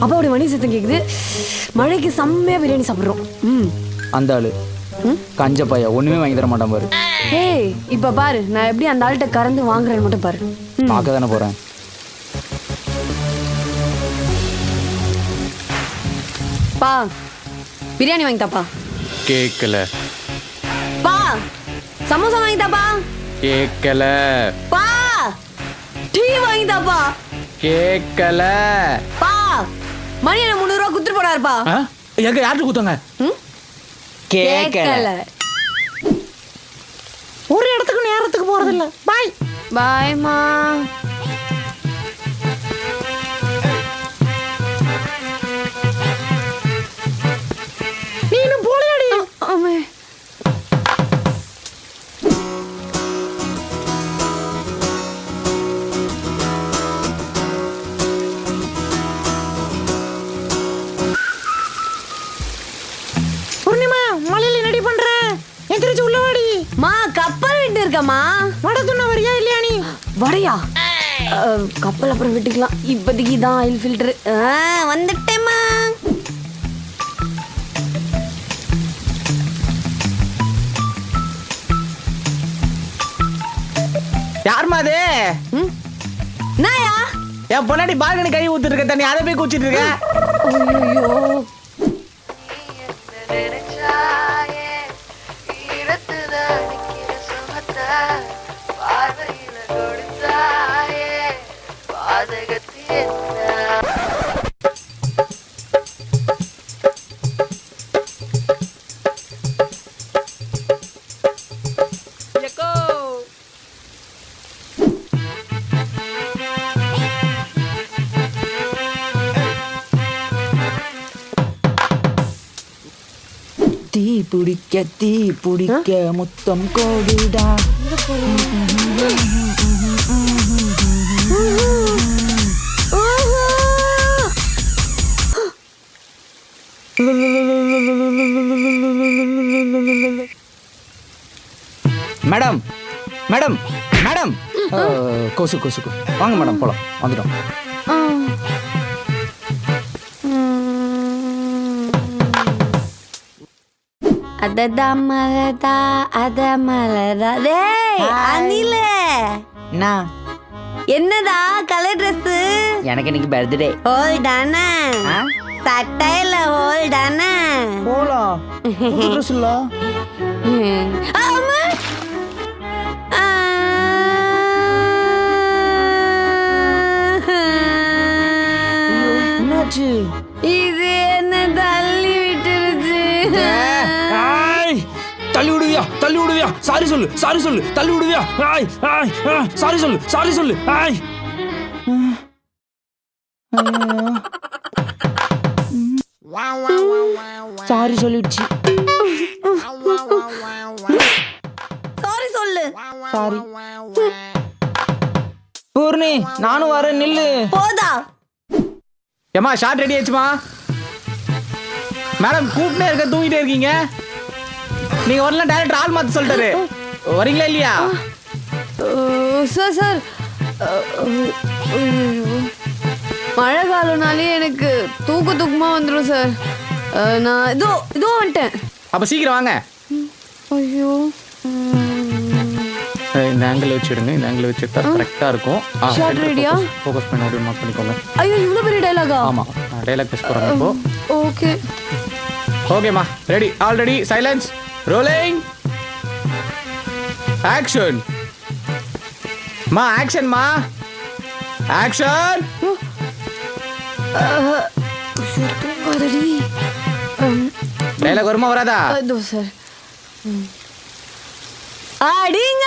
அப்பாவோட மணி சத்தம் கேக்குது. மழைக்கு செம்மையா பிரியாணி சாப்பிடுறோம். அந்த ஆளு கஞ்ச பையா ஒண்ணுமே வாங்கி தர மாட்டான் பாரு. ஏய் இப்ப பாரு நான் எப்படி அந்த ஆள்கிட்ட கறந்து வாங்குறேன்னு மட்டும் பாரு. பார்க்க தானே போறேன். பா பிரியாணி வாங்கி தாப்பா. கேக்கல. பா சமோசா வாங்கி தாப்பா. கேக்கல. பா டீ வாங்கி தாப்பா. கேக்கல. பா மணி என்ன 300 ரூபா குத்துட்டு போறாருப்பா. எங்க யார்கிட்ட குத்தாங்க? கேக்கல. ஒரு இடத்துக்கு நேரத்துக்கு போறதில்ல. பாய் பாய்மா. நீனும் போலையாடி. ஆமே மலையில நடி பண்ற எந்திரிச்சு உள்ள வாடி. மா கப்பல் விட்டு இருக்கமா. வட துண்ண வரியா இல்லையா நீ? வடையா? கப்பல் அப்புறம் விட்டுக்கலாம். இப்போதைக்கு தான் ஆயில் ஃபில்டர். வந்துட்டேம்மா. யாருமா அது? நாயா? என் பொன்னாடி பால்கனி கை ஊத்துட்டு இருக்க தண்ணி அதை போய் குச்சிட்டு இருக்க. ஐயோ தீ பிடிக்க முத்தம் கோடுடா. மேடம் மேடம் மேடம் கொசு கொசு வாங்க மேடம் போலாம். வந்துட்டோம். அததா மலதா அத மலதா. டேய் அனில என்னடா கலர் ட்ரெஸ்? எனக்கு இன்னைக்கு பர்த்டே. ஹோல் தானே? சட்டையில ஹோல் தானே? போலாம். ட்ரெஸ் இல்ல. ஆமா. என்னாச்சு? இது என்ன தள்ளி விட்டுருச்சு. தள்ளி விடுவியா? தள்ளி விடுவியா? சாரி சொல்லு, சாரி சொல்லு. தள்ளி விடுவியா? சாரி சொல்லு, சாரி சொல்லு. சாரி சொல்லிடுச்சு. சாரி சொல்லு. சாரி. பூர்ணி நானும் வரேன் நில்லு. போதா. ஏமா ஷார்ட் ரெடி ஆச்சுமா? மேடம் கூப்பிட்டே இருக்க தூங்கிட்டே இருக்கீங்க. நீங்க வரலாம் டைரக்டர் ஆள் மாத்த சொல்லிட்டாரு. வரீங்களா இல்லையா? சார் சார் மழை காலம்னாலே எனக்கு தூக்கமா வந்துடும் சார். நான் இதோ வந்துட்டேன். அப்ப சீக்கிரம் வாங்க. ஐயோ இந்த ஆங்கிள் வச்சுடுங்க. இந்த ஆங்கிள் வச்சுட்டா கரெக்டா இருக்கும். ஷார்ட் ரெடியா? ஃபோக்கஸ் பண்ணி அப்படியே மார்க் பண்ணிக்கோங்க. ஐயோ இவ்வளவு பெரிய டயலாகா? ஆமா டயலாக் டெஸ்ட் போறாங்க இப்போ. ஓகே ஓகேமா ready. All ready. Silence. Rolling. Action. மா ஆக்ஷன் மா. ஆக்ஷன். தூங்காதடி. டயலாக் வருமா வராதா? இதோ சார். அடிங்க.